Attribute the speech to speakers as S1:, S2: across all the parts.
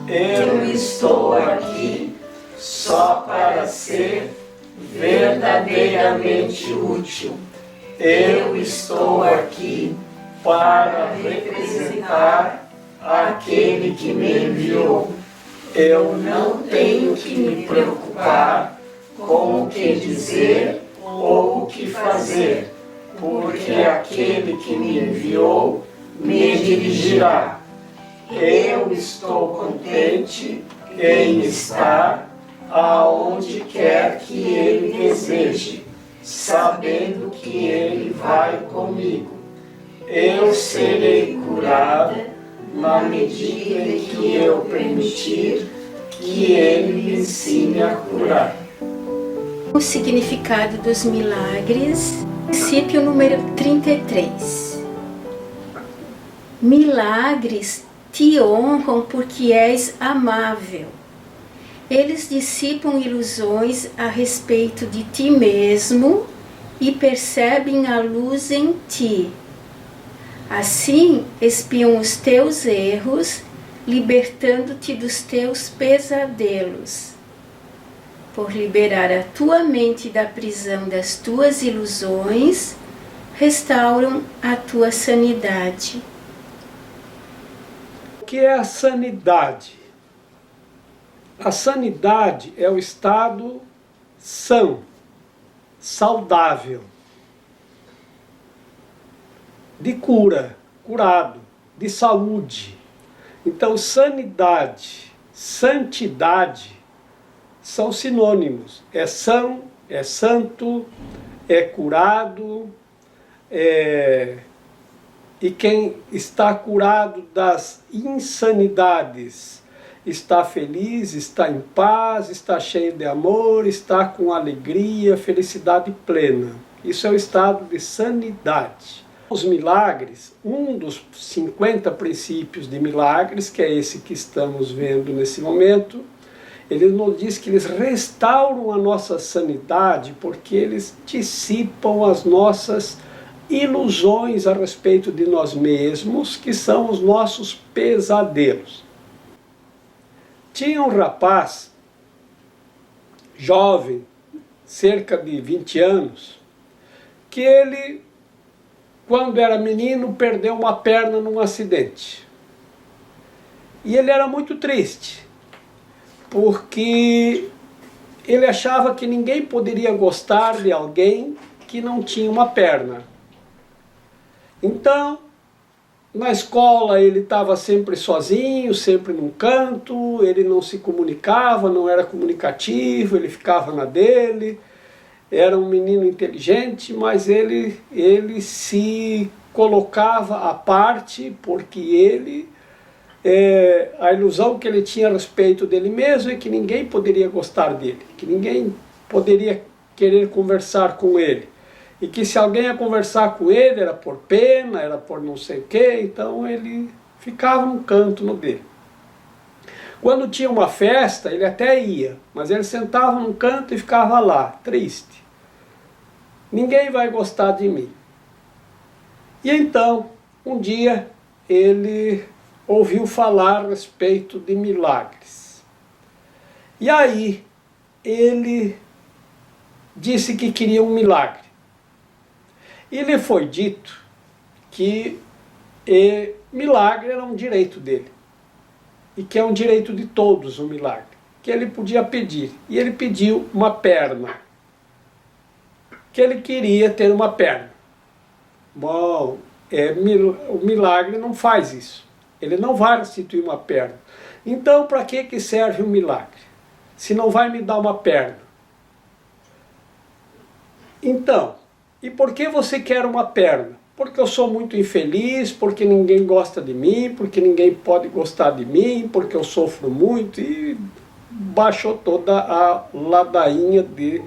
S1: Eu estou aqui só para ser verdadeiramente útil. Eu estou aqui para representar aquele que me enviou. Eu não tenho que me preocupar com o que dizer ou o que fazer, porque aquele que me enviou me dirigirá. Eu estou contente em estar aonde quer que Ele deseje, sabendo que Ele vai comigo. Eu serei curada na medida em que eu permitir que Ele me ensine a curar.
S2: O significado dos milagres, princípio número 33. Milagres te honram porque és amável. Eles dissipam ilusões a respeito de ti mesmo e percebem a luz em ti. Assim, espiam os teus erros, libertando-te dos teus pesadelos. Por liberar a tua mente da prisão das tuas ilusões, restauram a tua sanidade.
S3: O que é a sanidade? A sanidade é o estado são, saudável, de cura, curado, de saúde. Então, sanidade, santidade são sinônimos. É são, é santo, é curado, e quem está curado das insanidades está feliz, está em paz, está cheio de amor, está com alegria, felicidade plena. Isso é o estado de sanidade. Os milagres, um dos 50 princípios de milagres, que é esse que estamos vendo nesse momento, ele nos diz que eles restauram a nossa sanidade porque eles dissipam as nossas ilusões a respeito de nós mesmos, que são os nossos pesadelos. Tinha um rapaz, jovem, cerca de 20 anos, que ele, quando era menino, perdeu uma perna num acidente. E ele era muito triste, porque ele achava que ninguém poderia gostar de alguém que não tinha uma perna. Então, na escola ele estava sempre sozinho, sempre num canto, ele não se comunicava, não era comunicativo, ele ficava na dele, era um menino inteligente, mas ele se colocava à parte, porque ele, a ilusão que ele tinha a respeito dele mesmo é que ninguém poderia gostar dele, que ninguém poderia querer conversar com ele. E que se alguém ia conversar com ele era por pena, era por não sei o quê, então ele ficava num canto no dele. Quando tinha uma festa, ele até ia, mas ele sentava num canto e ficava lá, triste. Ninguém vai gostar de mim. E então, um dia, ele ouviu falar a respeito de milagres. E aí, ele disse que queria um milagre. E lhe foi dito que milagre era um direito dele, e que é um direito de todos o milagre, que ele podia pedir. E ele pediu uma perna, que ele queria ter uma perna. Bom, o milagre não faz isso, ele não vai restituir uma perna. Então, para que serve um milagre, se não vai me dar uma perna? Então, e por que você quer uma perna? Porque eu sou muito infeliz, porque ninguém gosta de mim, porque ninguém pode gostar de mim, porque eu sofro muito, e baixou toda a ladainha de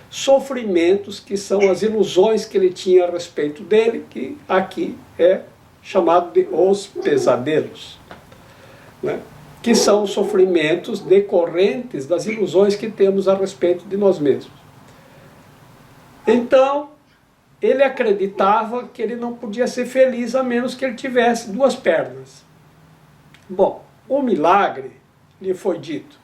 S3: sofrimentos, que são as ilusões que ele tinha a respeito dele, que aqui é chamado de os pesadelos, né? Que são sofrimentos decorrentes das ilusões que temos a respeito de nós mesmos. Então, ele acreditava que ele não podia ser feliz a menos que ele tivesse duas pernas. Bom, o milagre lhe foi dito.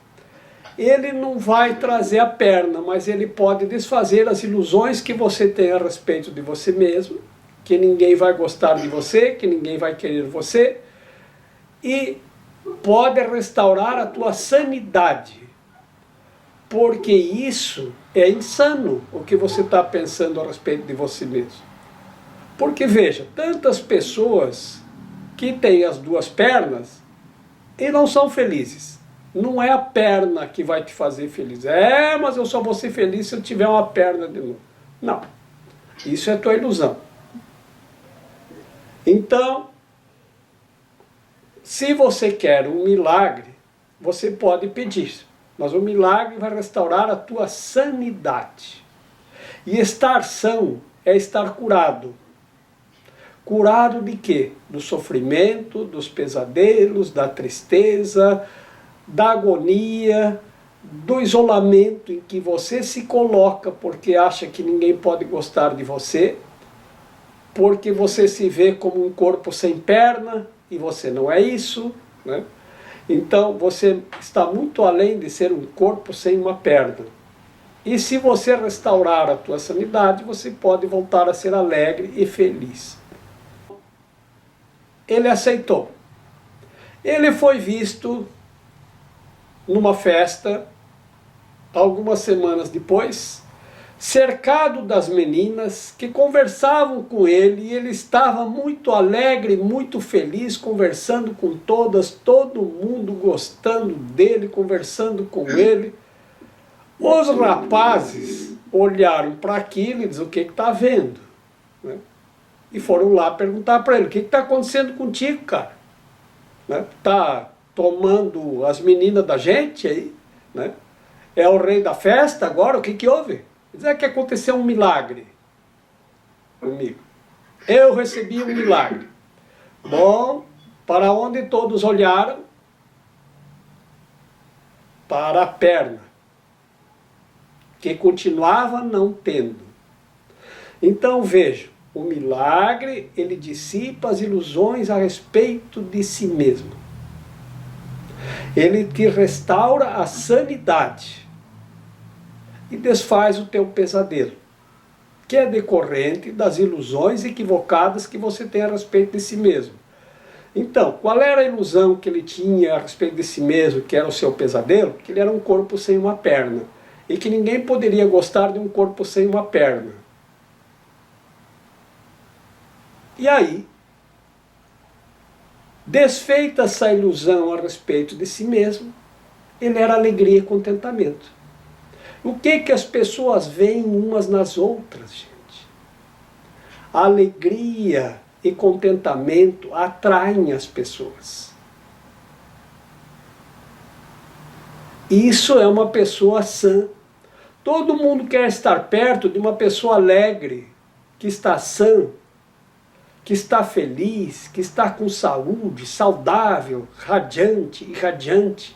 S3: Ele não vai trazer a perna, mas ele pode desfazer as ilusões que você tem a respeito de você mesmo, que ninguém vai gostar de você, que ninguém vai querer você, e pode restaurar a tua sanidade, porque isso é insano o que você está pensando a respeito de você mesmo. Porque veja, tantas pessoas que têm as duas pernas e não são felizes. Não é a perna que vai te fazer feliz. Mas eu só vou ser feliz se eu tiver uma perna de novo. Não, isso é tua ilusão. Então, se você quer um milagre, você pode pedir, mas o milagre vai restaurar a tua sanidade. E estar são é estar curado. Curado de quê? Do sofrimento, dos pesadelos, da tristeza, da agonia, do isolamento em que você se coloca porque acha que ninguém pode gostar de você, porque você se vê como um corpo sem perna, e você não é isso, né? Então você está muito além de ser um corpo sem uma perna. E se você restaurar a tua sanidade, você pode voltar a ser alegre e feliz. Ele aceitou. Ele foi visto numa festa, algumas semanas depois, cercado das meninas que conversavam com ele, e ele estava muito alegre, muito feliz, conversando com todas, todo mundo gostando dele, conversando com ele. Os rapazes olharam para aquilo e disseram: o que está vendo? Né? E foram lá perguntar para ele: o que está acontecendo contigo, cara? Está tomando as meninas da gente aí? Né? É o rei da festa agora? O que houve? Diz que aconteceu um milagre comigo. Eu recebi um milagre. Bom, para onde todos olharam? Para a perna, que continuava não tendo. Então veja, o milagre, ele dissipa as ilusões a respeito de si mesmo. Ele te restaura a sanidade e desfaz o teu pesadelo, que é decorrente das ilusões equivocadas que você tem a respeito de si mesmo. Então, qual era a ilusão que ele tinha a respeito de si mesmo, que era o seu pesadelo? Que ele era um corpo sem uma perna, e que ninguém poderia gostar de um corpo sem uma perna. E aí, desfeita essa ilusão a respeito de si mesmo, ele era alegria e contentamento. O que as pessoas veem umas nas outras, gente? Alegria e contentamento atraem as pessoas. Isso é uma pessoa sã. Todo mundo quer estar perto de uma pessoa alegre, que está sã, que está feliz, que está com saúde, saudável, radiante, irradiante.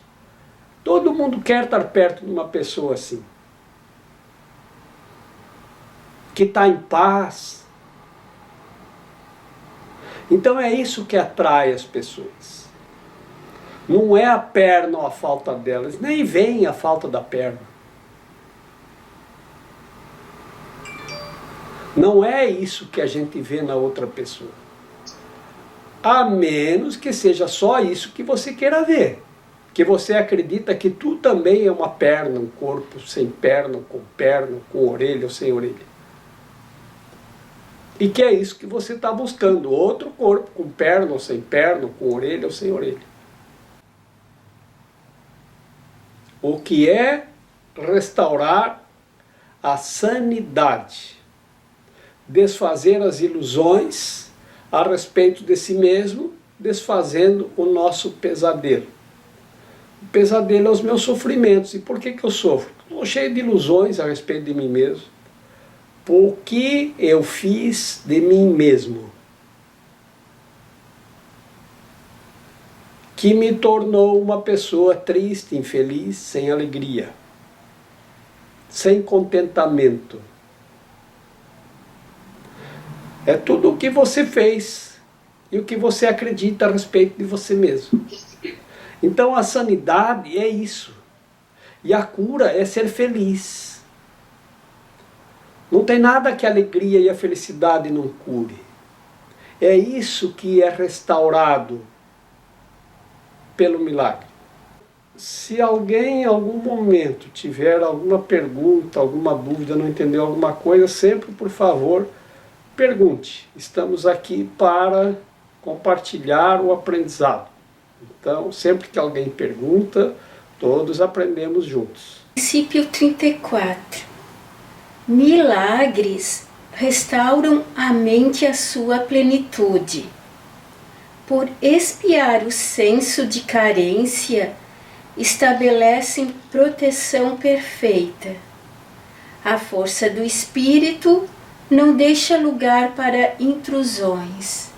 S3: Todo mundo quer estar perto de uma pessoa assim, que está em paz. Então é isso que atrai as pessoas. Não é a perna ou a falta delas, nem vem a falta da perna. Não é isso que a gente vê na outra pessoa. A menos que seja só isso que você queira ver. Que você acredita que tu também é uma perna, um corpo sem perna, com orelha ou sem orelha. E que é isso que você está buscando, outro corpo com perna ou sem perna, com orelha ou sem orelha. O que é restaurar a sanidade, desfazer as ilusões a respeito de si mesmo, desfazendo o nosso pesadelo. O pesadelo é os meus sofrimentos. E por que eu sofro? Estou cheio de ilusões a respeito de mim mesmo. O que eu fiz de mim mesmo, que me tornou uma pessoa triste, infeliz, sem alegria, sem contentamento. É tudo o que você fez e o que você acredita a respeito de você mesmo. Então a sanidade é isso. E a cura é ser feliz. Não tem nada que a alegria e a felicidade não cure. É isso que é restaurado pelo milagre. Se alguém em algum momento tiver alguma pergunta, alguma dúvida, não entendeu alguma coisa, sempre, por favor, pergunte. Estamos aqui para compartilhar o aprendizado. Então, sempre que alguém pergunta, todos aprendemos juntos.
S2: Princípio 34. Milagres restauram a mente à sua plenitude. Por expiar o senso de carência, estabelecem proteção perfeita. A força do espírito não deixa lugar para intrusões.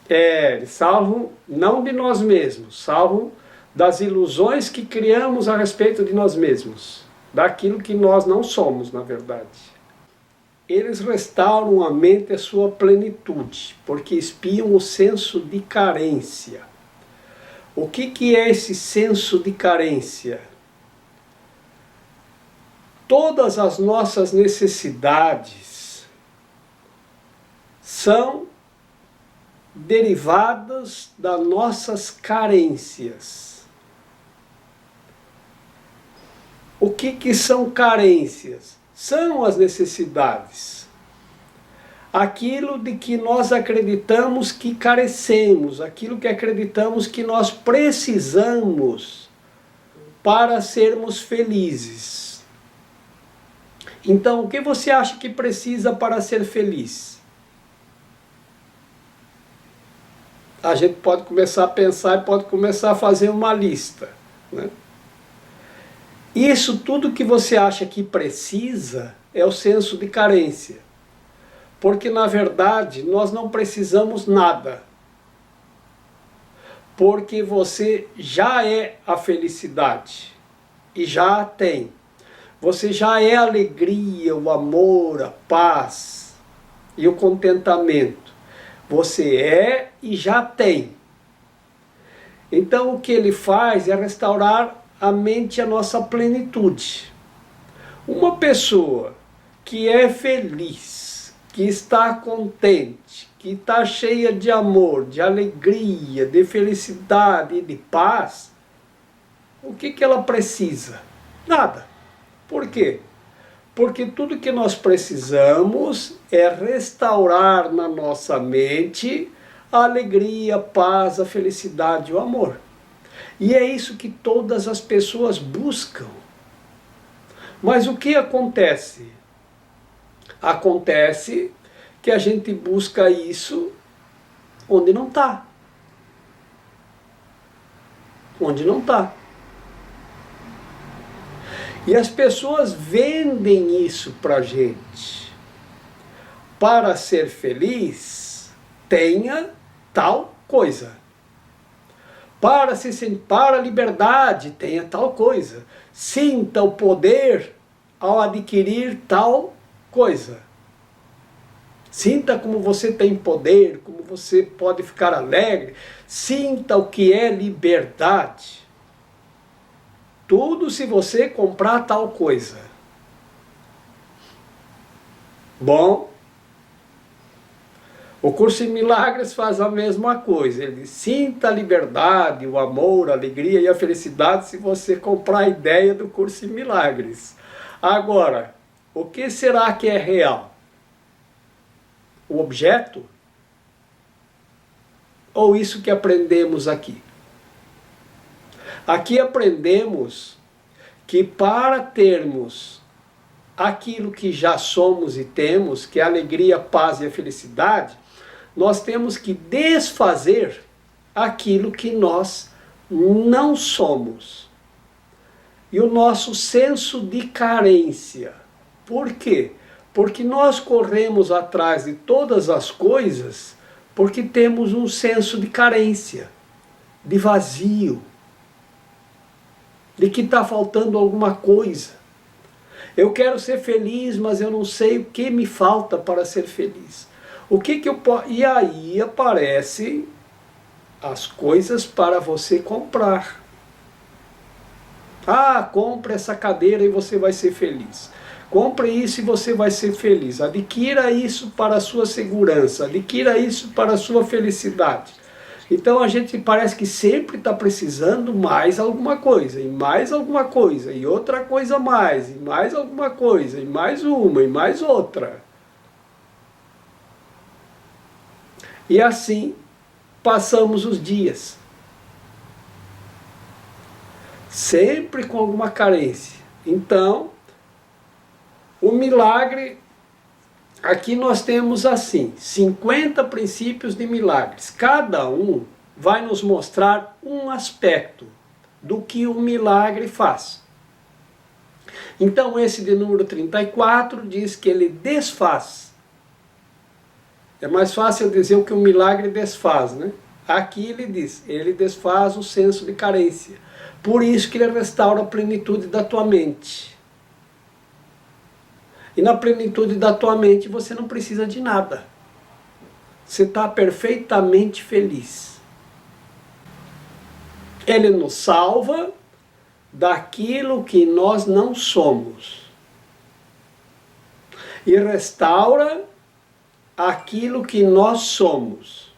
S3: Eles salvam não de nós mesmos, salvam das ilusões que criamos a respeito de nós mesmos, daquilo que nós não somos, na verdade. Eles restauram a mente à sua plenitude, porque espiam o senso de carência. O que é esse senso de carência? Todas as nossas necessidades são derivadas das nossas carências. O que são carências? São as necessidades. Aquilo de que nós acreditamos que carecemos, aquilo que acreditamos que nós precisamos para sermos felizes. Então, o que você acha que precisa para ser feliz? A gente pode começar a pensar e pode começar a fazer uma lista, né? Isso tudo que você acha que precisa é o senso de carência. Porque, na verdade, nós não precisamos nada. Porque você já é a felicidade e já a tem. Você já é a alegria, o amor, a paz e o contentamento. Você é e já tem. Então o que ele faz é restaurar a mente à nossa plenitude. Uma pessoa que é feliz, que está contente, que está cheia de amor, de alegria, de felicidade e de paz, o que ela precisa? Nada. Por quê? Porque tudo que nós precisamos é restaurar na nossa mente a alegria, a paz, a felicidade e o amor. E é isso que todas as pessoas buscam. Mas o que acontece? Acontece que a gente busca isso onde não está. Onde não está. E as pessoas vendem isso para a gente. Para ser feliz, tenha tal coisa. Para a liberdade, tenha tal coisa. Sinta o poder ao adquirir tal coisa. Sinta como você tem poder, como você pode ficar alegre. Sinta o que é liberdade. Tudo se você comprar tal coisa. Bom, o Curso em Milagres faz a mesma coisa. Ele diz, sinta a liberdade, o amor, a alegria e a felicidade se você comprar a ideia do Curso em Milagres. Agora, o que será que é real? O objeto? Ou isso que aprendemos aqui? Aqui aprendemos que para termos aquilo que já somos e temos, que é a alegria, a paz e a felicidade, nós temos que desfazer aquilo que nós não somos. E o nosso senso de carência. Por quê? Porque nós corremos atrás de todas as coisas porque temos um senso de carência, de vazio, de que está faltando alguma coisa. Eu quero ser feliz, mas eu não sei o que me falta para ser feliz. O que eu posso... E aí aparecem as coisas para você comprar. Ah, compre essa cadeira e você vai ser feliz. Compre isso e você vai ser feliz. Adquira isso para a sua segurança. Adquira isso para a sua felicidade. Então a gente parece que sempre está precisando mais alguma coisa, e mais alguma coisa, e outra coisa mais, e mais alguma coisa, e mais uma, e mais outra. E assim passamos os dias. Sempre com alguma carência. Então, o milagre, aqui nós temos assim, 50 princípios de milagres. Cada um vai nos mostrar um aspecto do que o milagre faz. Então esse de número 34 diz que ele desfaz. É mais fácil dizer o que o milagre desfaz, né? Aqui ele diz, ele desfaz o senso de carência. Por isso que ele restaura a plenitude da tua mente. E na plenitude da tua mente você não precisa de nada. Você está perfeitamente feliz. Ele nos salva daquilo que nós não somos. E restaura aquilo que nós somos.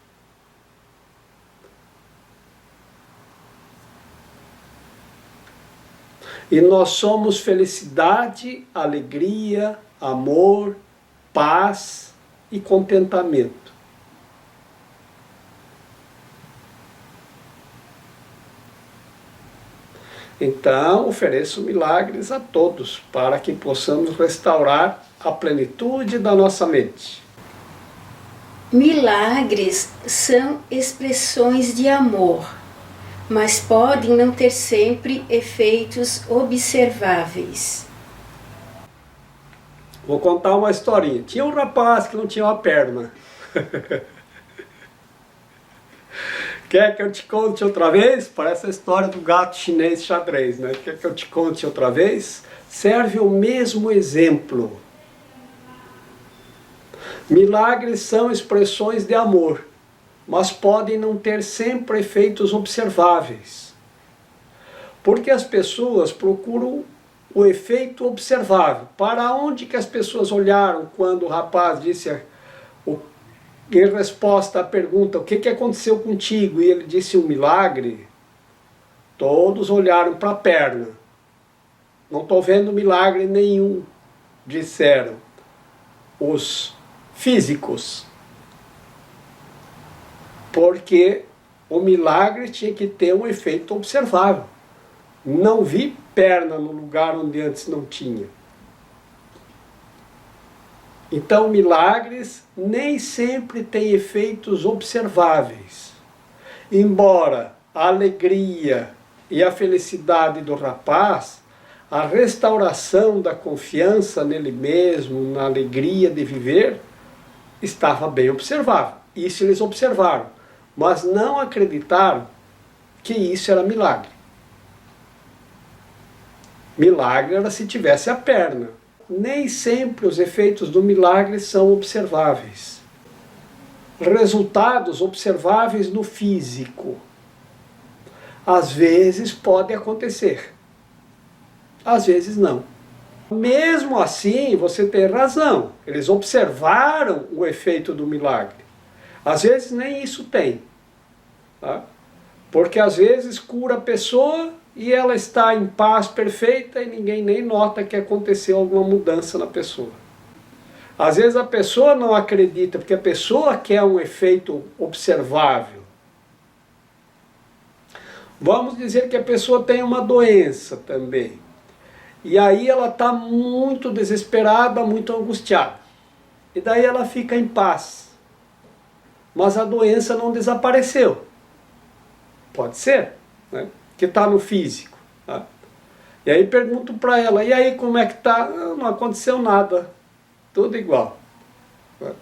S3: E nós somos felicidade, alegria, amor, paz e contentamento. Então, ofereço milagres a todos, para que possamos restaurar a plenitude da nossa mente.
S2: Milagres são expressões de amor, mas podem não ter sempre efeitos observáveis.
S3: Vou contar uma historinha. Tinha um rapaz que não tinha uma perna. Quer que eu te conte outra vez? Parece a história do gato chinês xadrez, né? Quer que eu te conte outra vez? Serve o mesmo exemplo. Milagres são expressões de amor, mas podem não ter sempre efeitos observáveis. Porque as pessoas procuram o efeito observável. Para onde que as pessoas olharam quando o rapaz disse, em resposta à pergunta, o que aconteceu contigo? E ele disse um milagre. Todos olharam para a perna. Não estou vendo milagre nenhum, disseram os físicos. Porque o milagre tinha que ter um efeito observável. Não vi perna no lugar onde antes não tinha. Então, milagres nem sempre têm efeitos observáveis. Embora a alegria e a felicidade do rapaz, a restauração da confiança nele mesmo, na alegria de viver, estava bem observável. Isso eles observaram, mas não acreditaram que isso era milagre. Milagre era se tivesse a perna. Nem sempre os efeitos do milagre são observáveis. Resultados observáveis no físico. Às vezes pode acontecer. Às vezes não. Mesmo assim, você tem razão. Eles observaram o efeito do milagre. Às vezes nem isso tem. Tá? Porque às vezes cura a pessoa e ela está em paz perfeita e ninguém nem nota que aconteceu alguma mudança na pessoa. Às vezes a pessoa não acredita, porque a pessoa quer um efeito observável. Vamos dizer que a pessoa tem uma doença também. E aí ela está muito desesperada, muito angustiada. E daí ela fica em paz. Mas a doença não desapareceu. Pode ser, né? Que está no físico. Tá? E aí pergunto para ela, e aí como é que está? Não aconteceu nada, tudo igual. Tá?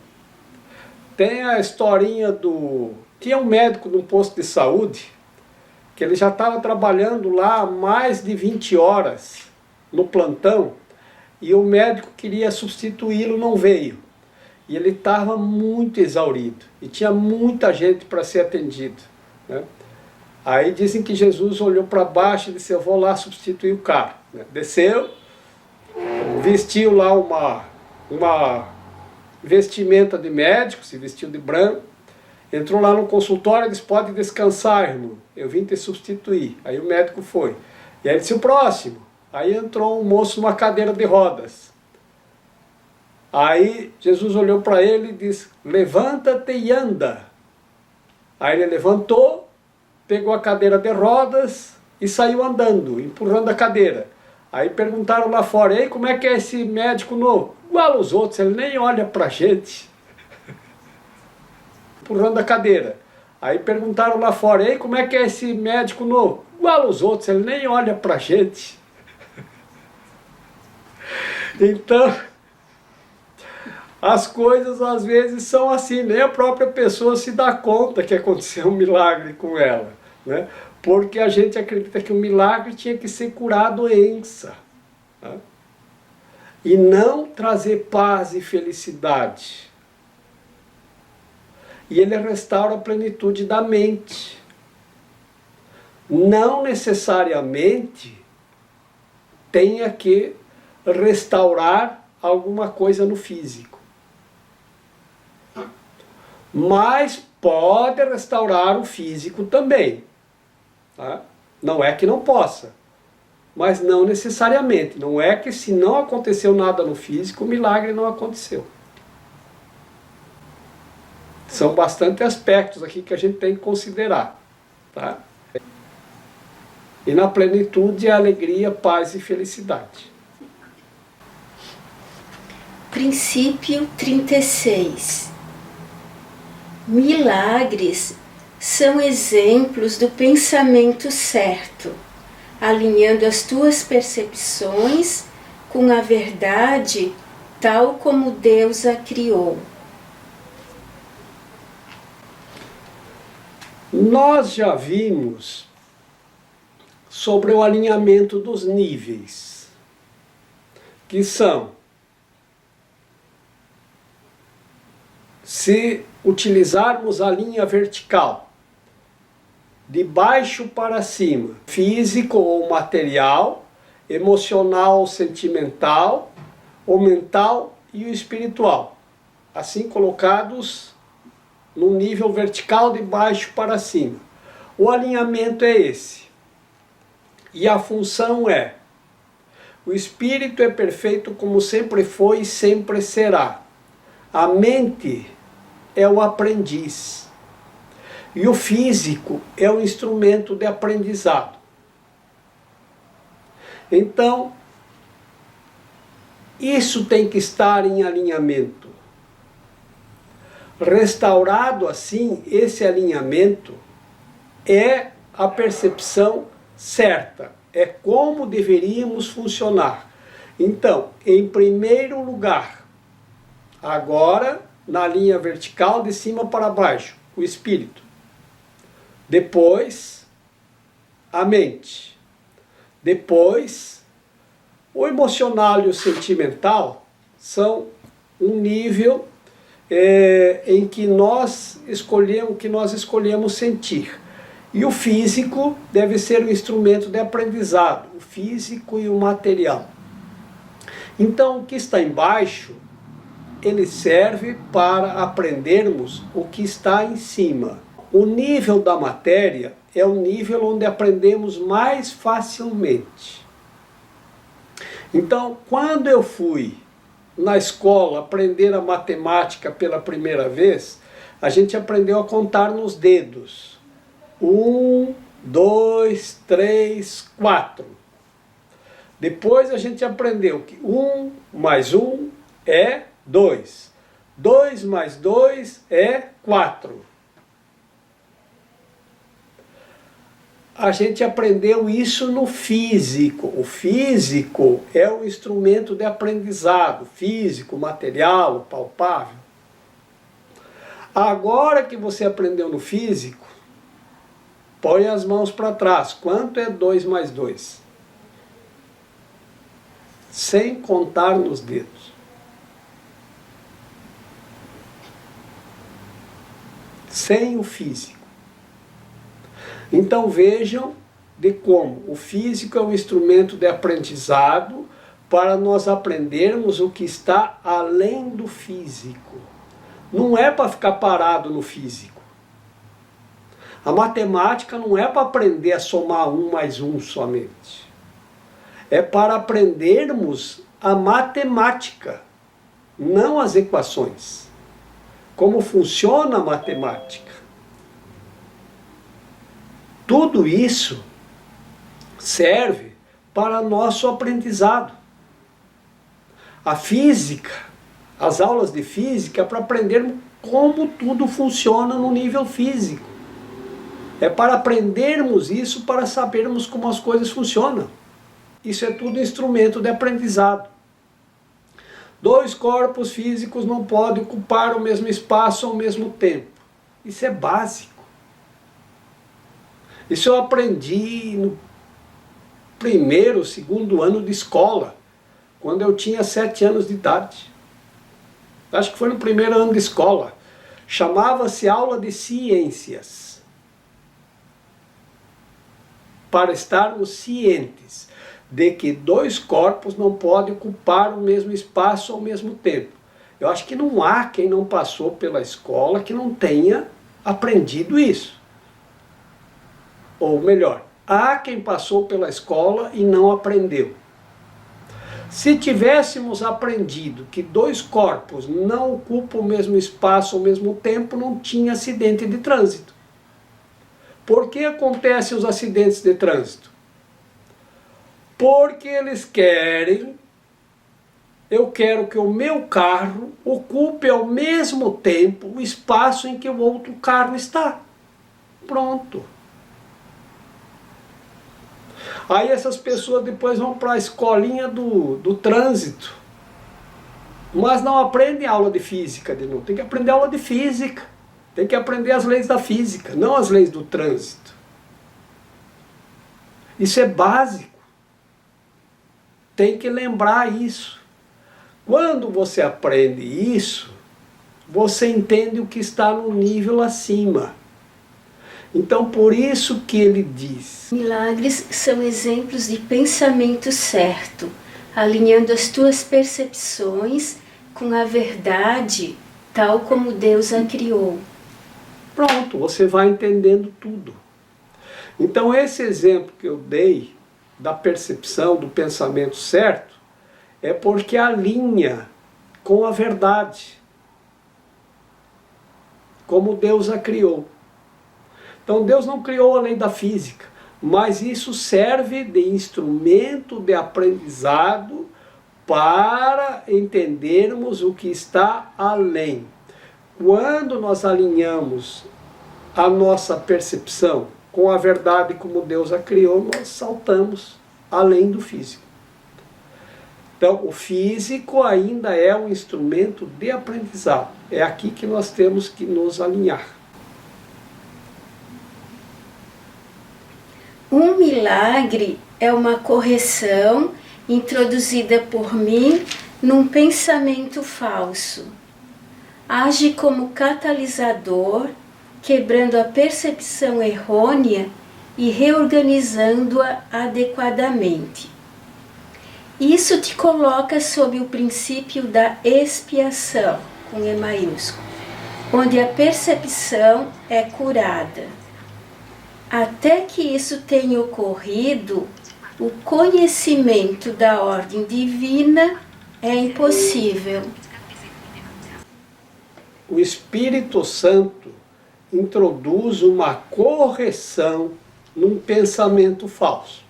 S3: Tem a historinha do... Tinha um médico num posto de saúde, que ele já estava trabalhando lá mais de 20 horas no plantão, e o médico queria substituí-lo, não veio. E ele estava muito exaurido, e tinha muita gente para ser atendido. né? Aí dizem que Jesus olhou para baixo e disse, eu vou lá substituir o cara, né? Desceu, vestiu lá uma vestimenta de médico, se vestiu de branco, entrou lá no consultório e disse, pode descansar, irmão, eu vim te substituir. Aí o médico foi. E aí disse, o próximo. Aí entrou um moço numa cadeira de rodas. Aí Jesus olhou para ele e disse, levanta-te e anda. Aí ele levantou, pegou a cadeira de rodas e saiu andando, empurrando a cadeira. Aí perguntaram lá fora, ei, como é que é esse médico novo? Igual aos outros, ele nem olha para a gente. Empurrando a cadeira. Aí perguntaram lá fora, ei, como é que é esse médico novo? Igual aos outros, ele nem olha para a gente. Então, as coisas às vezes são assim, nem a própria pessoa se dá conta que aconteceu um milagre com ela, né? Porque a gente acredita que o milagre tinha que ser curar a doença, né? E não trazer paz e felicidade. E ele restaura a plenitude da mente. Não necessariamente tenha que restaurar alguma coisa no físico. Mas pode restaurar o físico também. Tá? Não é que não possa, mas não necessariamente. Não é que se não aconteceu nada no físico, o milagre não aconteceu. São bastante aspectos aqui que a gente tem que considerar. Tá? E na plenitude, a alegria, paz e felicidade.
S2: Princípio 36. Milagres são exemplos do pensamento certo, alinhando as tuas percepções com a verdade tal como Deus a criou.
S3: Nós já vimos sobre o alinhamento dos níveis, que são, se utilizarmos a linha vertical, de baixo para cima, físico ou material, emocional ou sentimental, o mental e o espiritual, assim colocados no nível vertical de baixo para cima. O alinhamento é esse. E a função é, o espírito é perfeito como sempre foi e sempre será. A mente é o aprendiz. E o físico é o instrumento de aprendizado. Então, isso tem que estar em alinhamento. Restaurado assim, esse alinhamento é a percepção certa, é como deveríamos funcionar. Então, em primeiro lugar, agora na linha vertical de cima para baixo, o espírito. Depois, a mente. Depois, o emocional e o sentimental são um nível em que nós escolhemos sentir. E o físico deve ser um instrumento de aprendizado, o físico e o material. Então, o que está embaixo, ele serve para aprendermos o que está em cima. O nível da matéria é o nível onde aprendemos mais facilmente. Então, quando eu fui na escola aprender a matemática pela primeira vez, a gente aprendeu a contar nos dedos. 1, 2, 3, 4. Depois a gente aprendeu que 1 mais 1 é 2. 2 mais 2 é 4. A gente aprendeu isso no físico. O físico é um instrumento de aprendizado, físico, material, palpável. Agora que você aprendeu no físico, põe as mãos para trás. Quanto é 2 mais 2? Sem contar nos dedos. Sem o físico. Então vejam de como o físico é um instrumento de aprendizado para nós aprendermos o que está além do físico. Não é para ficar parado no físico. A matemática não é para aprender a somar 1 mais 1 somente. É para aprendermos a matemática, não as equações. Como funciona a matemática. Tudo isso serve para nosso aprendizado. A física, as aulas de física, é para aprendermos como tudo funciona no nível físico. É para aprendermos isso, para sabermos como as coisas funcionam. Isso é tudo instrumento de aprendizado. 2 corpos físicos não podem ocupar o mesmo espaço ao mesmo tempo. Isso é básico. Isso eu aprendi no 1º, 2º ano de escola, quando eu tinha 7 anos de idade. Acho que foi no 1º ano de escola. Chamava-se aula de ciências. Para estarmos cientes de que 2 corpos não podem ocupar o mesmo espaço ao mesmo tempo. Eu acho que não há quem não passou pela escola que não tenha aprendido isso. Ou melhor, há quem passou pela escola e não aprendeu. Se tivéssemos aprendido que 2 corpos não ocupam o mesmo espaço ao mesmo tempo, não tinha acidente de trânsito. Por que acontecem os acidentes de trânsito? Porque eles querem, eu quero que o meu carro ocupe ao mesmo tempo o espaço em que o outro carro está. Pronto. Aí essas pessoas depois vão para a escolinha do trânsito, mas não aprendem aula de física de novo. Tem que aprender aula de física, tem que aprender as leis da física, não as leis do trânsito. Isso é básico. Tem que lembrar isso. Quando você aprende isso, você entende o que está no nível acima. Então, por isso que ele diz:
S2: milagres são exemplos de pensamento certo, alinhando as tuas percepções com a verdade, tal como Deus a criou.
S3: Pronto, você vai entendendo tudo. Então, esse exemplo que eu dei da percepção, do pensamento certo, é porque alinha com a verdade, como Deus a criou. Então Deus não criou a lei da física, mas isso serve de instrumento de aprendizado para entendermos o que está além. Quando nós alinhamos a nossa percepção com a verdade como Deus a criou, nós saltamos além do físico. Então o físico ainda é um instrumento de aprendizado. É aqui que nós temos que nos alinhar.
S2: Um milagre é uma correção introduzida por mim num pensamento falso. Age como catalisador, quebrando a percepção errônea e reorganizando-a adequadamente. Isso te coloca sob o princípio da expiação, com E maiúsculo, onde a percepção é curada. Até que isso tenha ocorrido, o conhecimento da ordem divina é impossível.
S3: O Espírito Santo introduz uma correção num pensamento falso.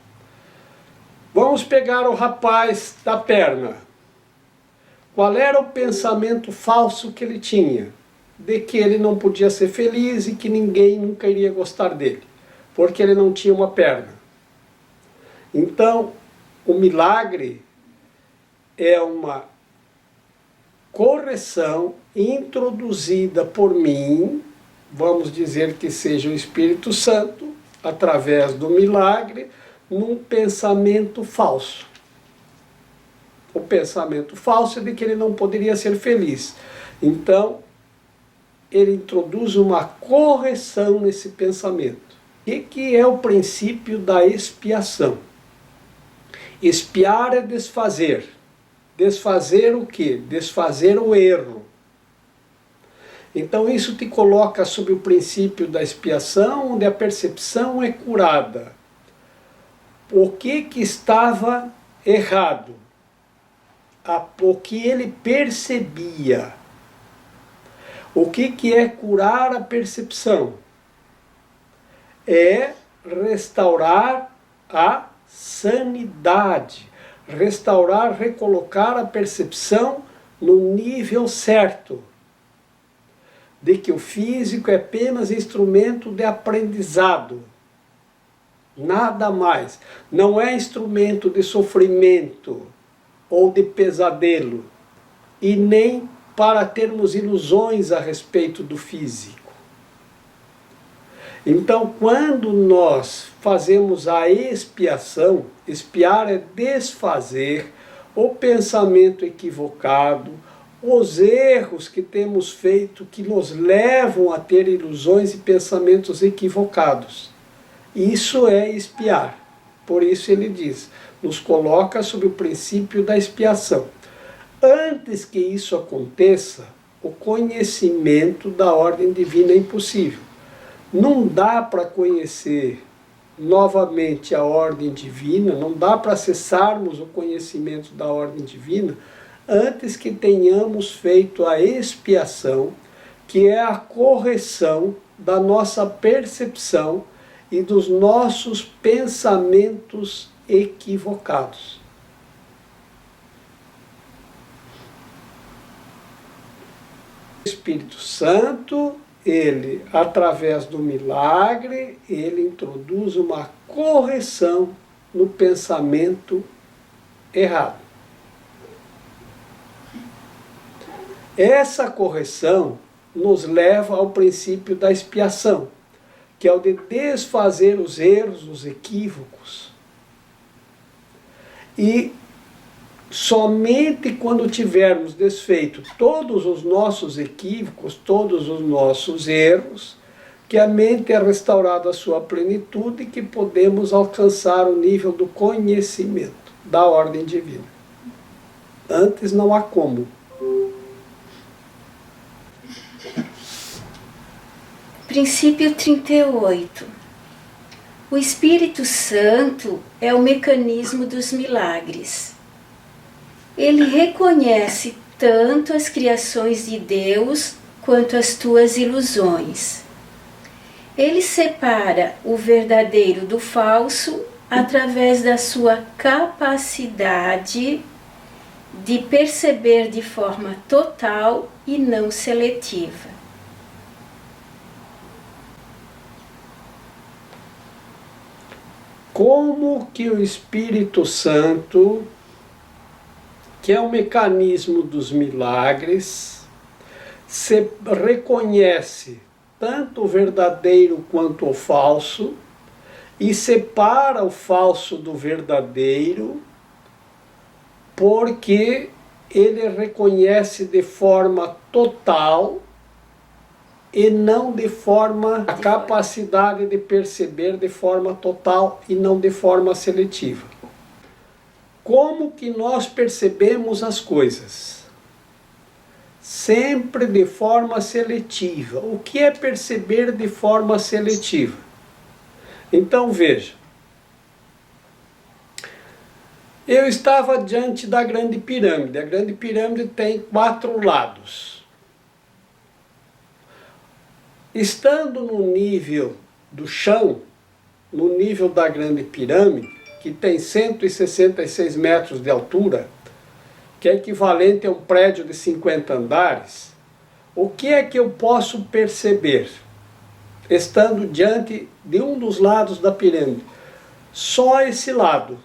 S3: Vamos pegar o rapaz da perna. Qual era o pensamento falso que ele tinha? De que ele não podia ser feliz e que ninguém nunca iria gostar dele, porque ele não tinha uma perna. Então, o milagre é uma correção introduzida por mim, vamos dizer que seja o Espírito Santo, através do milagre, num pensamento falso. O pensamento falso é de que ele não poderia ser feliz. Então, ele introduz uma correção nesse pensamento. que é o princípio da expiação? Expiar é desfazer. Desfazer o quê? Desfazer o erro. Então isso te coloca sob o princípio da expiação, onde a percepção é curada. O que estava errado? O que ele percebia. O que é curar a percepção? É restaurar a sanidade. Restaurar, recolocar a percepção no nível certo. De que o físico é apenas instrumento de aprendizado. Nada mais. Não é instrumento de sofrimento ou de pesadelo. E nem para termos ilusões a respeito do físico. Então, quando nós fazemos a expiação, expiar é desfazer o pensamento equivocado, os erros que temos feito que nos levam a ter ilusões e pensamentos equivocados. Isso é expiar. Por isso ele diz, nos coloca sob o princípio da expiação. Antes que isso aconteça, o conhecimento da ordem divina é impossível. Não dá para conhecer novamente a ordem divina, não dá para acessarmos o conhecimento da ordem divina antes que tenhamos feito a expiação, que é a correção da nossa percepção e dos nossos pensamentos equivocados. O Espírito Santo, ele, através do milagre, ele introduz uma correção no pensamento errado. Essa correção nos leva ao princípio da expiação, que é o de desfazer os erros, os equívocos. E somente quando tivermos desfeito todos os nossos equívocos, todos os nossos erros, que a mente é restaurada à sua plenitude e que podemos alcançar o nível do conhecimento da ordem divina. Antes não há como.
S2: Princípio 38. O Espírito Santo é o mecanismo dos milagres. Ele reconhece tanto as criações de Deus quanto as tuas ilusões. Ele separa o verdadeiro do falso através da sua capacidade de perceber de forma total e não seletiva.
S3: Como que o Espírito Santo, que é o mecanismo dos milagres, se reconhece tanto o verdadeiro quanto o falso e separa o falso do verdadeiro, porque ele reconhece de forma total e não de forma, a capacidade de perceber de forma total e não de forma seletiva. Como que nós percebemos as coisas? Sempre de forma seletiva. O que é perceber de forma seletiva? Então veja, eu estava diante da Grande Pirâmide. A Grande Pirâmide tem 4 lados. Estando no nível do chão, no nível da Grande Pirâmide, que tem 166 metros de altura, que é equivalente a um prédio de 50 andares, o que é que eu posso perceber, estando diante de um dos lados da pirâmide? Só esse lado.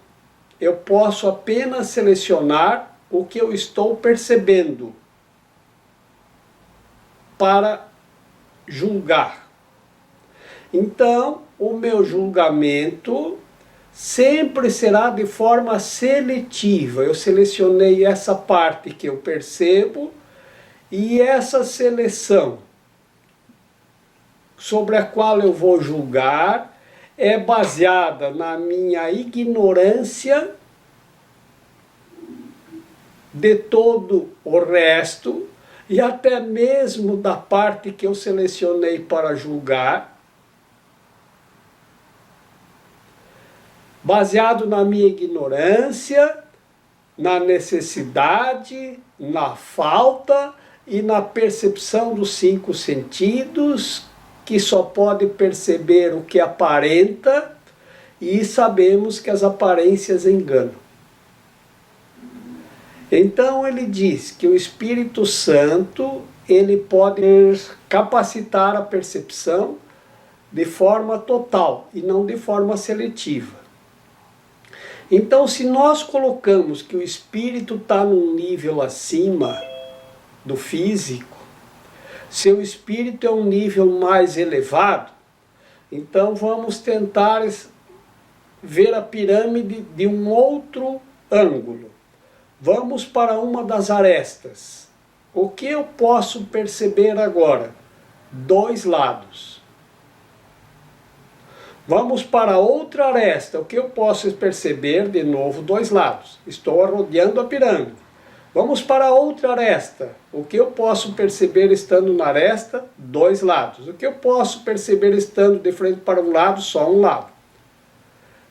S3: Eu posso apenas selecionar o que eu estou percebendo para julgar. Então, o meu julgamento sempre será de forma seletiva. Eu selecionei essa parte que eu percebo e essa seleção sobre a qual eu vou julgar é baseada na minha ignorância de todo o resto e até mesmo da parte que eu selecionei para julgar, baseado na minha ignorância, na necessidade, na falta e na percepção dos 5 sentidos, que só pode perceber o que aparenta, e sabemos que as aparências enganam. Então ele diz que o Espírito Santo, ele pode capacitar a percepção de forma total e não de forma seletiva. Então, se nós colocamos que o espírito está num nível acima do físico, seu espírito é um nível mais elevado, então vamos tentar ver a pirâmide de um outro ângulo. Vamos para uma das arestas. O que eu posso perceber agora? 2 lados. Vamos para outra aresta. O que eu posso perceber? De novo, 2 lados. Estou rodeando a pirâmide. Vamos para outra aresta. O que eu posso perceber estando na aresta? 2 lados. O que eu posso perceber estando de frente para um lado? Só um lado.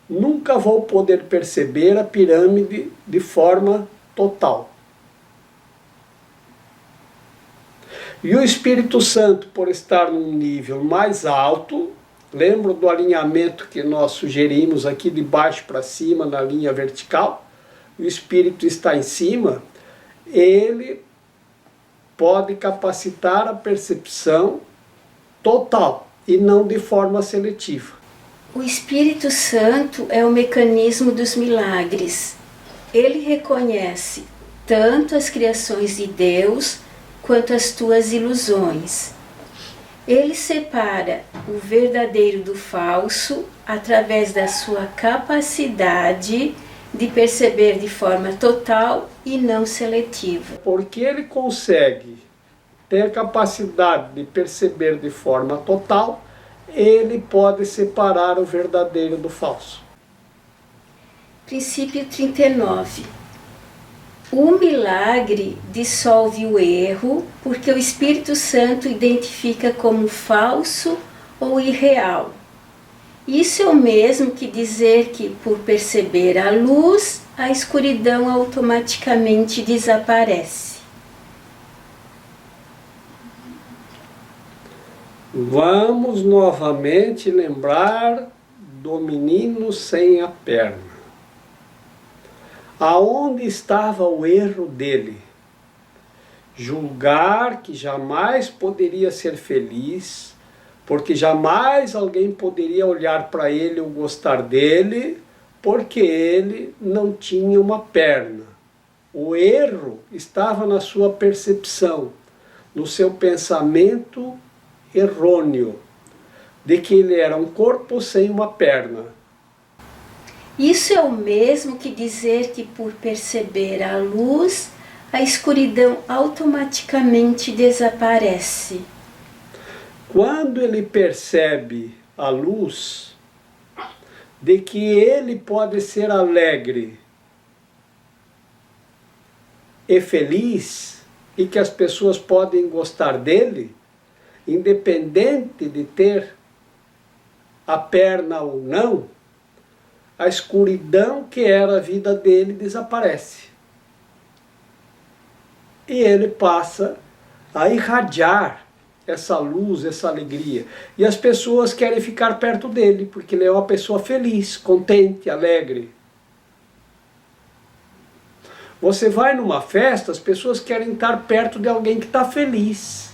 S3: Nunca vou poder perceber a pirâmide de forma total. E o Espírito Santo, por estar num nível mais alto, lembra do alinhamento que nós sugerimos aqui de baixo para cima na linha vertical? O Espírito está em cima, ele pode capacitar a percepção total e não de forma seletiva.
S2: O Espírito Santo é o mecanismo dos milagres. Ele reconhece tanto as criações de Deus quanto as tuas ilusões. Ele separa o verdadeiro do falso através da sua capacidade de perceber de forma total e não seletiva.
S3: Porque ele consegue ter a capacidade de perceber de forma total, ele pode separar o verdadeiro do falso.
S2: Princípio 39. O milagre dissolve o erro, porque o Espírito Santo identifica como falso ou irreal. Isso é o mesmo que dizer que, por perceber a luz, a escuridão automaticamente desaparece.
S3: Vamos novamente lembrar do menino sem a perna. Aonde estava o erro dele? Julgar que jamais poderia ser feliz, porque jamais alguém poderia olhar para ele ou gostar dele, porque ele não tinha uma perna. O erro estava na sua percepção, no seu pensamento errôneo, de que ele era um corpo sem uma perna.
S2: Isso é o mesmo que dizer que, por perceber a luz, a escuridão automaticamente desaparece.
S3: Quando ele percebe a luz, de que ele pode ser alegre e feliz, e que as pessoas podem gostar dele, independente de ter a perna ou não, a escuridão que era a vida dele desaparece. E ele passa a irradiar essa luz, essa alegria. E as pessoas querem ficar perto dele, porque ele é uma pessoa feliz, contente, alegre. Você vai numa festa, as pessoas querem estar perto de alguém que está feliz.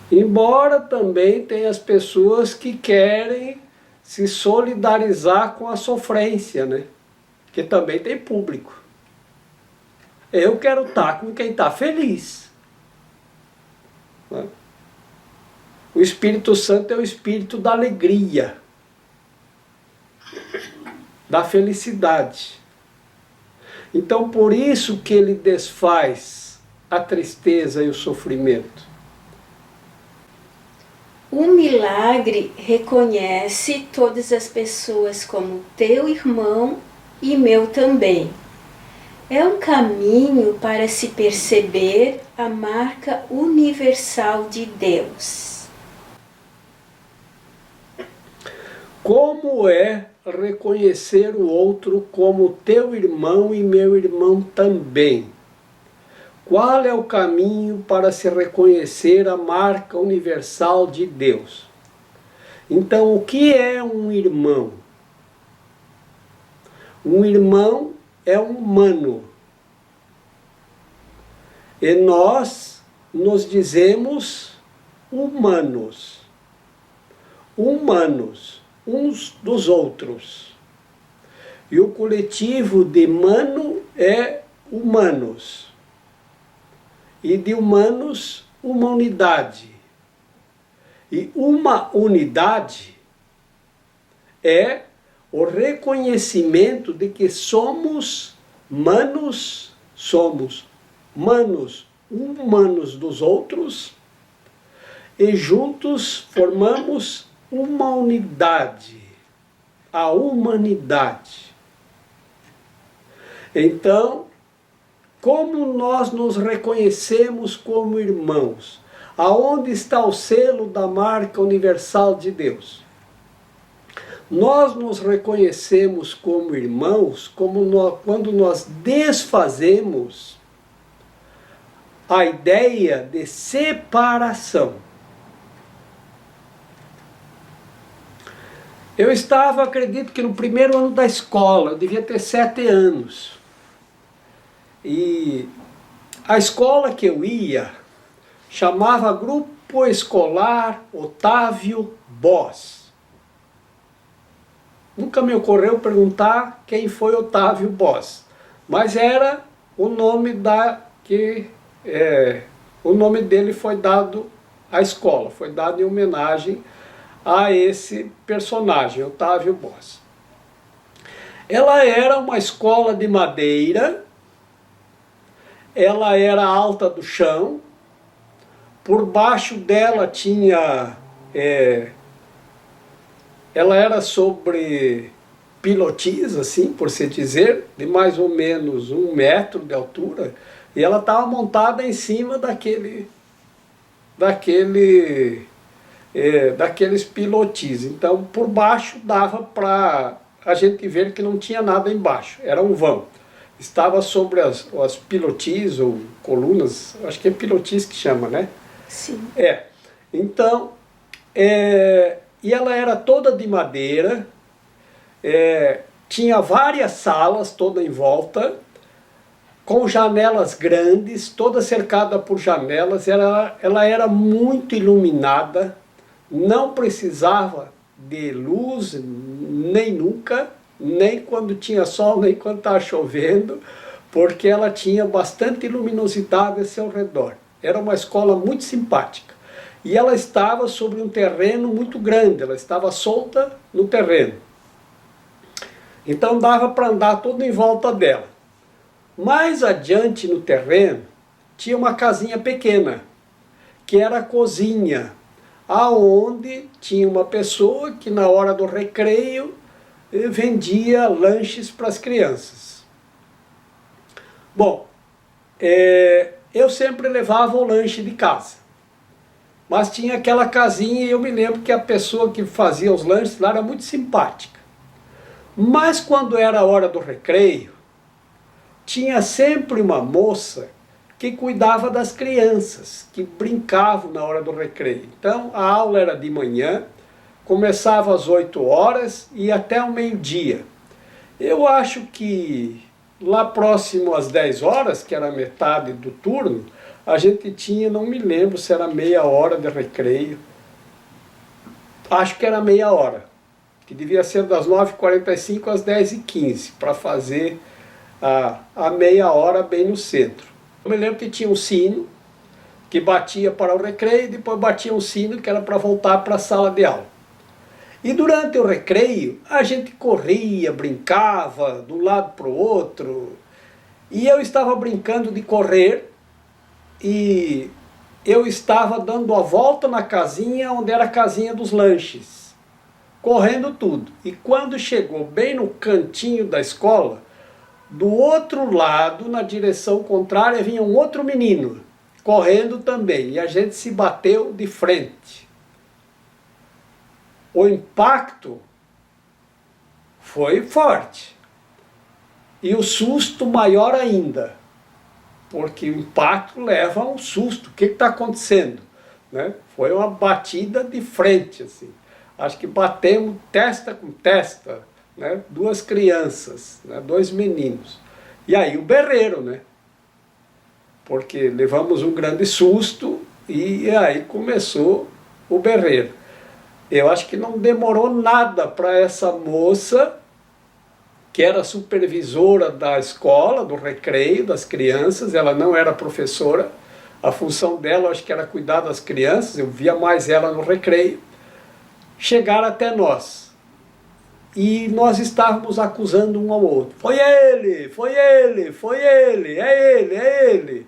S3: Embora também tenha as pessoas que querem se solidarizar com a sofrência, né? Que também tem público. Eu quero estar com quem está feliz. Né? O Espírito Santo é o espírito da alegria, da felicidade. Então por isso que ele desfaz a tristeza e o sofrimento.
S2: O milagre reconhece todas as pessoas como teu irmão e meu também. É um caminho para se perceber a marca universal de Deus.
S3: Como é reconhecer o outro como teu irmão e meu irmão também? Qual é o caminho para se reconhecer a marca universal de Deus? Então, o que é um irmão? Um irmão é um humano. E nós nos dizemos humanos. Humanos, uns dos outros. E o coletivo de mano é humanos. E de humanos, uma unidade. E uma unidade é o reconhecimento de que somos manos humanos dos outros, e juntos formamos uma unidade, a humanidade. Então, como nós nos reconhecemos como irmãos? Aonde está o selo da marca universal de Deus? Nós nos reconhecemos como irmãos quando nós desfazemos a ideia de separação. Eu estava, acredito que no primeiro ano da escola, eu devia ter 7 anos. E a escola que eu ia chamava Grupo Escolar Otávio Boss. Nunca me ocorreu perguntar quem foi Otávio Boss, mas era o nome o nome dele foi dado à escola, foi dado em homenagem a esse personagem, Otávio Boss. Ela era uma escola de madeira, ela era alta do chão, por baixo dela tinha, ela era sobre pilotis, assim, por se dizer, de mais ou menos 1 metro de altura, e ela estava montada em cima daqueles pilotis. Então, por baixo dava para a gente ver que não tinha nada embaixo, era um vão. Estava sobre as pilotis ou colunas, acho que é pilotis que chama, né?
S2: Sim.
S3: Então, e ela era toda de madeira, tinha várias salas toda em volta, com janelas grandes, toda cercada por janelas, ela era muito iluminada, não precisava de luz, nem nunca, nem quando tinha sol, nem quando estava chovendo, porque ela tinha bastante luminosidade ao seu redor. Era uma escola muito simpática. E ela estava sobre um terreno muito grande, ela estava solta no terreno. Então dava para andar todo em volta dela. Mais adiante no terreno, tinha uma casinha pequena, que era a cozinha, aonde tinha uma pessoa que na hora do recreio vendia lanches para as crianças. Bom, eu sempre levava o lanche de casa, mas tinha aquela casinha e eu me lembro que a pessoa que fazia os lanches lá era muito simpática. Mas quando era a hora do recreio, tinha sempre uma moça que cuidava das crianças, que brincavam na hora do recreio. Então a aula era de manhã, começava às 8 horas e até o meio-dia. Eu acho que lá próximo às 10 horas, que era a metade do turno, a gente tinha, não me lembro se era meia hora de recreio. Acho que era meia hora, que devia ser das 9h45 às 10h15, para fazer a meia hora bem no centro. Eu me lembro que tinha um sino que batia para o recreio e depois batia um sino que era para voltar para a sala de aula. E durante o recreio a gente corria, brincava de um lado para o outro. E eu estava brincando de correr e eu estava dando a volta na casinha onde era a casinha dos lanches, correndo tudo. E quando chegou bem no cantinho da escola, do outro lado, na direção contrária, vinha um outro menino, correndo também. E a gente se bateu de frente. O impacto foi forte. E o susto maior ainda. Porque o impacto leva a um susto. O que está acontecendo? Né? Foi uma batida de frente, assim. Acho que batemos testa com testa, né? Duas crianças, né? Dois meninos. E aí o berreiro, né? Porque levamos um grande susto e aí começou o berreiro. Eu acho que não demorou nada para essa moça, que era supervisora da escola, do recreio das crianças, ela não era professora, a função dela acho que era cuidar das crianças, eu via mais ela no recreio, chegar até nós. E nós estávamos acusando um ao outro. Foi ele, foi ele, foi ele, é ele, é ele.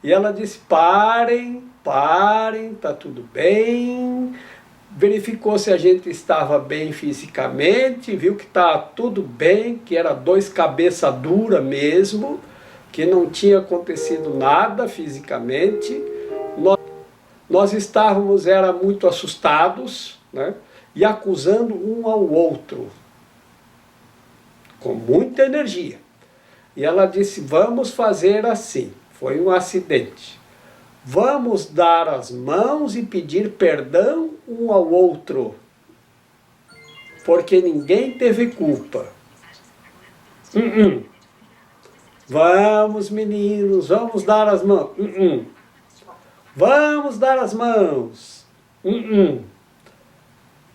S3: E ela disse, parem, parem, tá tudo bem. Verificou se a gente estava bem fisicamente, viu que está tudo bem, que era dois cabeça dura mesmo, que não tinha acontecido nada fisicamente. Nós estávamos muito assustados, né? E acusando um ao outro, com muita energia. E ela disse, vamos fazer assim, foi um acidente. Vamos dar as mãos e pedir perdão um ao outro, porque ninguém teve culpa. Vamos, meninos, vamos dar as mãos. Vamos dar as mãos.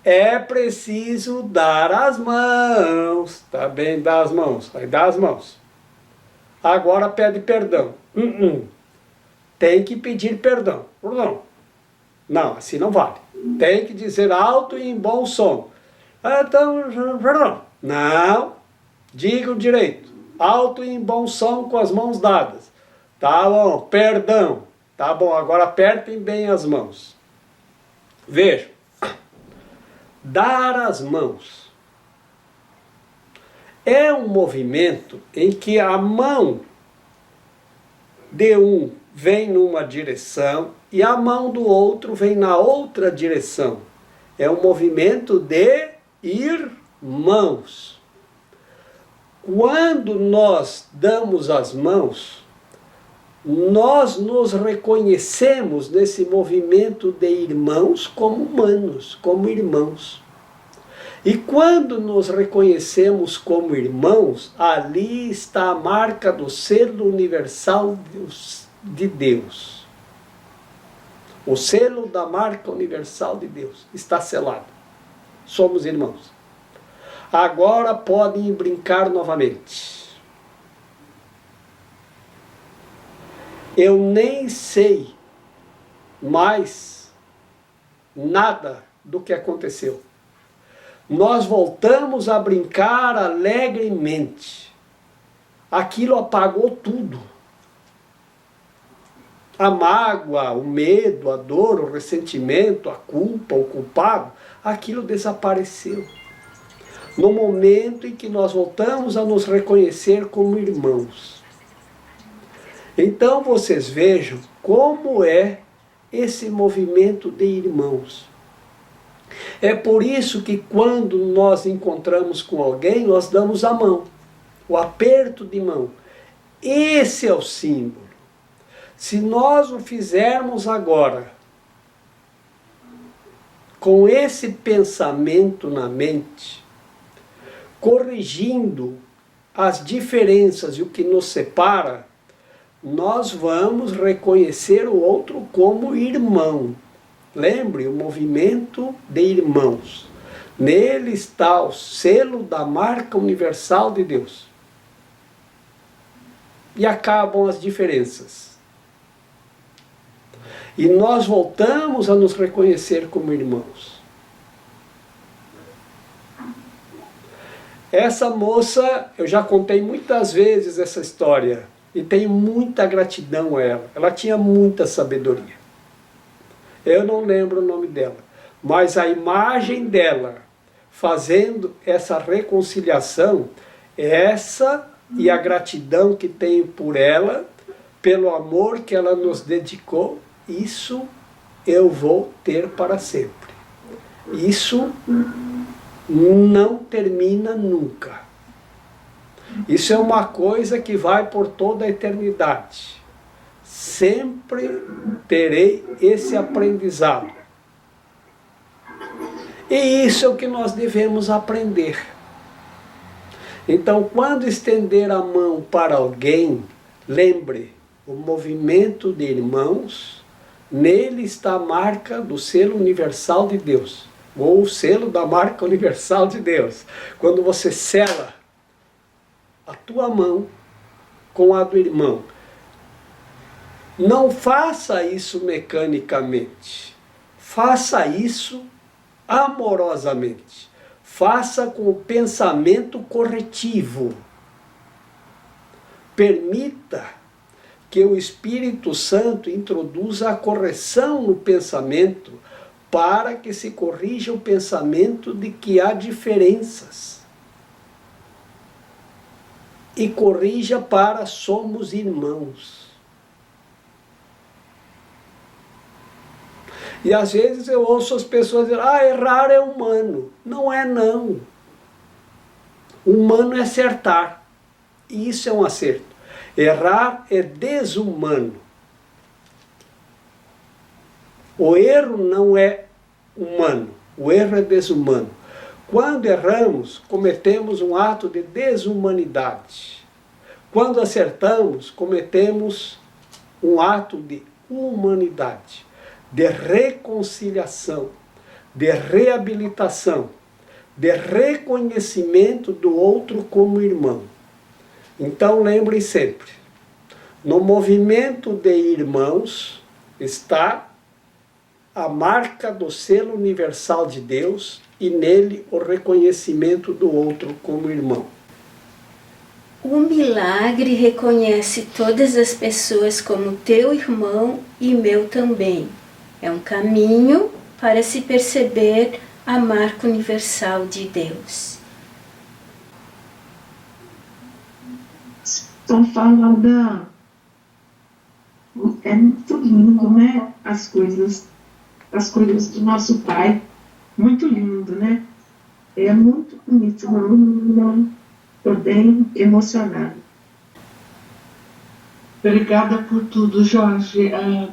S3: É preciso dar as mãos. Tá bem, dá as mãos. Aí dá as mãos. Agora pede perdão. Tem que pedir perdão. Não, assim não vale. Tem que dizer alto e em bom som. Então, perdão. Não. Digam direito. Alto e em bom som com as mãos dadas. Tá bom, perdão. Tá bom, agora apertem bem as mãos. Vejam. Dar as mãos é um movimento em que a mão de um vem numa direção e a mão do outro vem na outra direção. É um movimento de irmãos. Quando nós damos as mãos, nós nos reconhecemos nesse movimento de irmãos como humanos, como irmãos. E quando nos reconhecemos como irmãos, ali está a marca do selo universal de Deus. O selo da marca universal de Deus está selado. Somos irmãos. Agora podem brincar novamente. Eu nem sei mais nada do que aconteceu. Nós voltamos a brincar alegremente. Aquilo apagou tudo. A mágoa, o medo, a dor, o ressentimento, a culpa, o culpado, aquilo desapareceu. No momento em que nós voltamos a nos reconhecer como irmãos. Então vocês vejam como é esse movimento de irmãos. É por isso que quando nós encontramos com alguém, nós damos a mão, o aperto de mão. Esse é o símbolo. Se nós o fizermos agora, com esse pensamento na mente, corrigindo as diferenças e o que nos separa, nós vamos reconhecer o outro como irmão. Lembre, o movimento de irmãos. Nele está o selo da marca universal de Deus. E acabam as diferenças. E nós voltamos a nos reconhecer como irmãos. Essa moça, eu já contei muitas vezes essa história. E tenho muita gratidão a ela. Ela tinha muita sabedoria. Eu não lembro o nome dela, mas a imagem dela fazendo essa reconciliação, essa e a gratidão que tenho por ela, pelo amor que ela nos dedicou, isso eu vou ter para sempre. Isso não termina nunca. Isso é uma coisa que vai por toda a eternidade. Sempre terei esse aprendizado. E isso é o que nós devemos aprender. Então, quando estender a mão para alguém, lembre, o movimento de irmãos, nele está a marca do selo universal de Deus, ou o selo da marca universal de Deus. Quando você sela a tua mão com a do irmão, não faça isso mecanicamente, faça isso amorosamente, faça com o pensamento corretivo. Permita que o Espírito Santo introduza a correção no pensamento para que se corrija o pensamento de que há diferenças. E corrija para somos irmãos. E às vezes eu ouço as pessoas dizer, errar é humano. Não é não. Humano é acertar. E isso é um acerto. Errar é desumano. O erro não é humano. O erro é desumano. Quando erramos, cometemos um ato de desumanidade. Quando acertamos, cometemos um ato de humanidade, de reconciliação, de reabilitação, de reconhecimento do outro como irmão. Então lembrem sempre, no movimento de irmãos está a marca do selo universal de Deus e nele o reconhecimento do outro como irmão.
S2: O milagre reconhece todas as pessoas como teu irmão e meu também. É um caminho para se perceber a marca universal de Deus.
S4: Só fala é muito lindo, né? As coisas do nosso Pai. Muito lindo, né? É muito bonito. Estou bem emocionada. Obrigada por tudo, Jorge,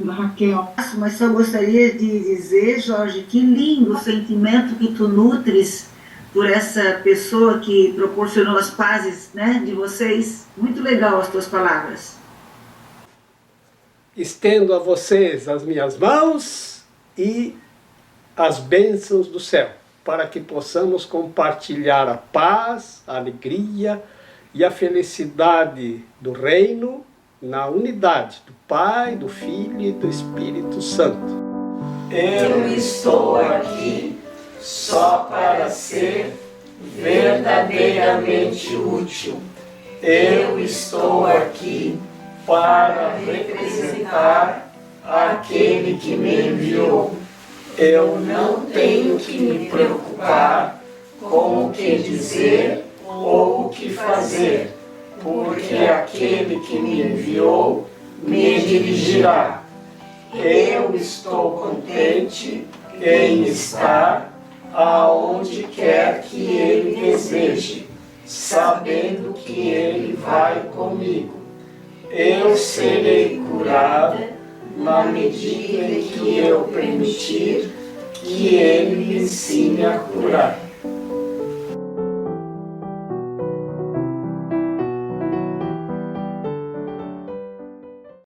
S4: Raquel.
S5: Mas só gostaria de dizer, Jorge, que lindo o sentimento que tu nutres por essa pessoa que proporcionou as pazes, né, de vocês. Muito legal as tuas palavras.
S3: Estendo a vocês as minhas mãos e as bênçãos do céu, para que possamos compartilhar a paz, a alegria e a felicidade do reino na unidade do Pai, do Filho e do Espírito Santo.
S1: Eu estou aqui só para ser verdadeiramente útil. Eu estou aqui para representar aquele que me enviou. Eu não tenho que me preocupar com o que dizer ou o que fazer, porque aquele que me enviou me dirigirá. Eu estou contente em estar aonde quer que Ele deseje, sabendo que Ele vai comigo. Eu serei curada na medida em que eu permitir que Ele me ensine a curar.